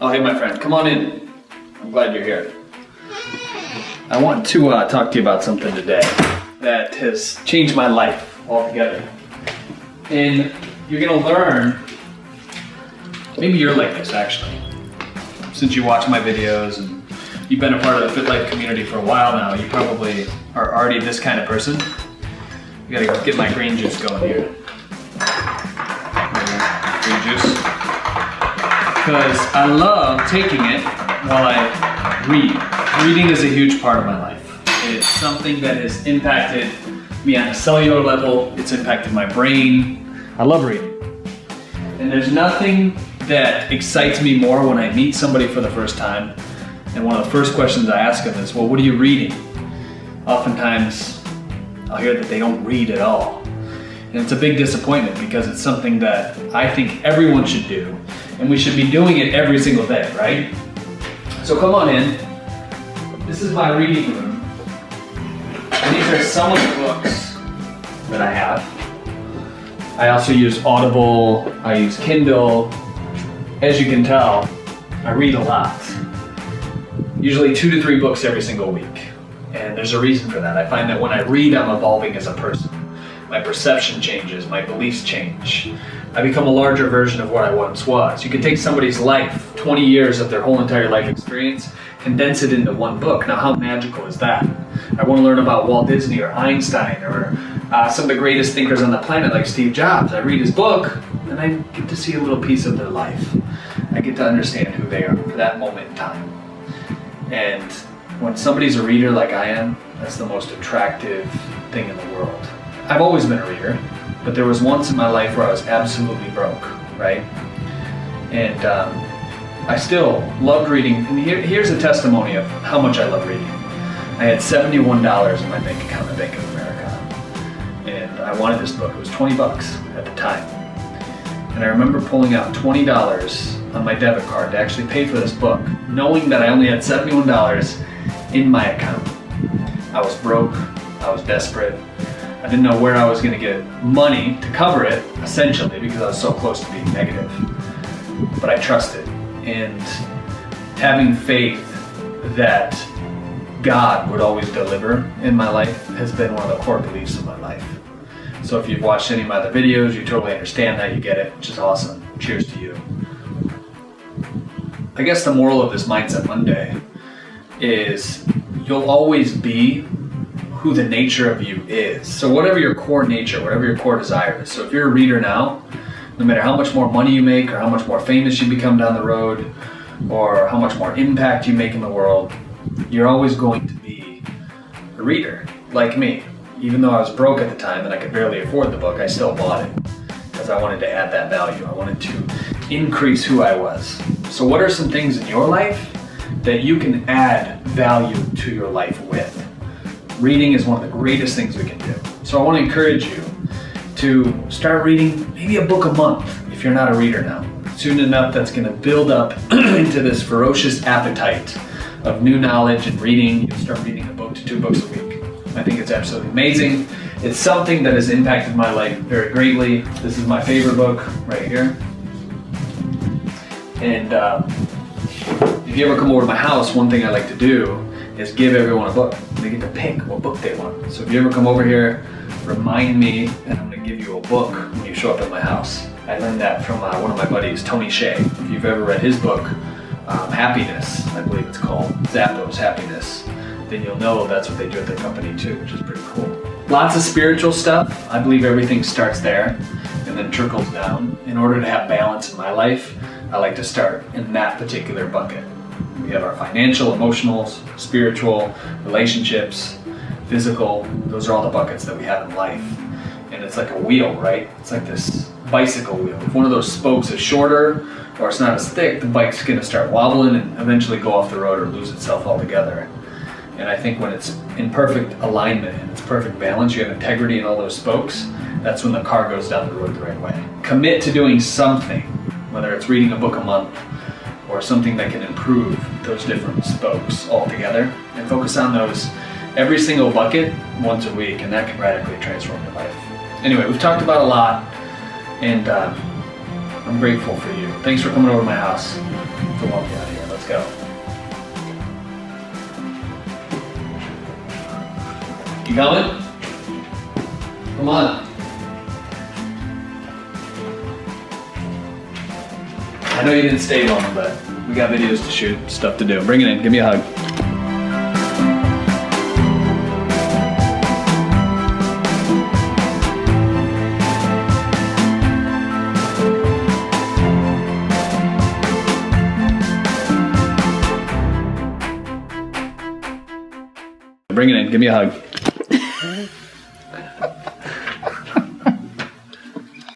Oh, hey, my friend, come on in. I'm glad you're here. I want to talk to you about something today that has changed my life altogether. And you're gonna learn, maybe you're like this actually. Since you watch my videos and you've been a part of the Fit Life community for a while now, you probably are already this kind of person. You gotta get my green juice going here. Green juice. Because I love taking it while I read. Reading is a huge part of my life. It's something that has impacted me on a cellular level. It's impacted my brain. I love reading. And there's nothing that excites me more when I meet somebody for the first time. And one of the first questions I ask them is, well, what are you reading? Oftentimes, I'll hear that they don't read at all. And it's a big disappointment because it's something that I think everyone should do. And we should be doing it every single day, right? So come on in. This is my reading room. And these are some of the books that I have. I also use Audible, I use Kindle. As you can tell, I read a lot. Usually 2 to 3 books every single week. And there's a reason for that. I find that when I read, I'm evolving as a person. My perception changes, my beliefs change. I become a larger version of what I once was. You can take somebody's life, 20 years of their whole entire life experience, condense it into one book. Now, how magical is that? I want to learn about Walt Disney or Einstein or some of the greatest thinkers on the planet like Steve Jobs. I read his book and I get to see a little piece of their life. I get to understand who they are for that moment in time. And when somebody's a reader like I am, that's the most attractive thing in the world. I've always been a reader, but there was once in my life where I was absolutely broke, right? And I still loved reading. And here's a testimony of how much I love reading. I had $71 in my bank account at Bank of America. And I wanted this book. It was 20 bucks at the time. And I remember pulling out $20 on my debit card to actually pay for this book, knowing that I only had $71 in my account. I was broke. I was desperate. I didn't know where I was going to get money to cover it, essentially, because I was so close to being negative. But I trusted. And having faith that God would always deliver in my life has been one of the core beliefs of my life. So if you've watched any of my other videos, you totally understand that, you get it, which is awesome. Cheers to you. I guess the moral of this Mindset Monday is you'll always be who the nature of you is. So whatever your core nature, whatever your core desire is. So if you're a reader now, no matter how much more money you make or how much more famous you become down the road or how much more impact you make in the world, you're always going to be a reader, like me. Even though I was broke at the time and I could barely afford the book, I still bought it because I wanted to add that value. I wanted to increase who I was. So what are some things in your life that you can add value to your life with? Reading is one of the greatest things we can do. So I want to encourage you to start reading maybe a book a month if you're not a reader now. Soon enough, that's going to build up into this ferocious appetite of new knowledge and reading. You'll start reading a book to 2 books a week. I think it's absolutely amazing. It's something that has impacted my life very greatly. This is my favorite book right here. And if you ever come over to my house, one thing I like to do is give everyone a book. They get to pick what book they want. So if you ever come over here, remind me, and I'm gonna give you a book when you show up at my house. I learned that from one of my buddies, Tony Shea. If you've ever read his book, Happiness, I believe it's called, Zappos Happiness, then you'll know that's what they do at their company too, which is pretty cool. Lots of spiritual stuff. I believe everything starts there and then trickles down. In order to have balance in my life, I like to start in that particular bucket. We have our financial, emotional, spiritual, relationships, physical. Those are all the buckets that we have in life. And it's like a wheel, right? It's like this bicycle wheel. If one of those spokes is shorter or it's not as thick, the bike's going to start wobbling and eventually go off the road or lose itself altogether. And I think when it's in perfect alignment and it's perfect balance, you have integrity in all those spokes, that's when the car goes down the road the right way. Commit to doing something, whether it's reading a book a month or something that can improve those different spokes all together, and focus on those every single bucket once a week, and that can radically transform your life. Anyway, we've talked about a lot, and I'm grateful for you. Thanks for coming over to my house. to walk you out of here. Let's go. You coming? Come on. I know you didn't stay long, but we got videos to shoot, stuff to do. Bring it in, give me a hug. Bring it in, give me a hug.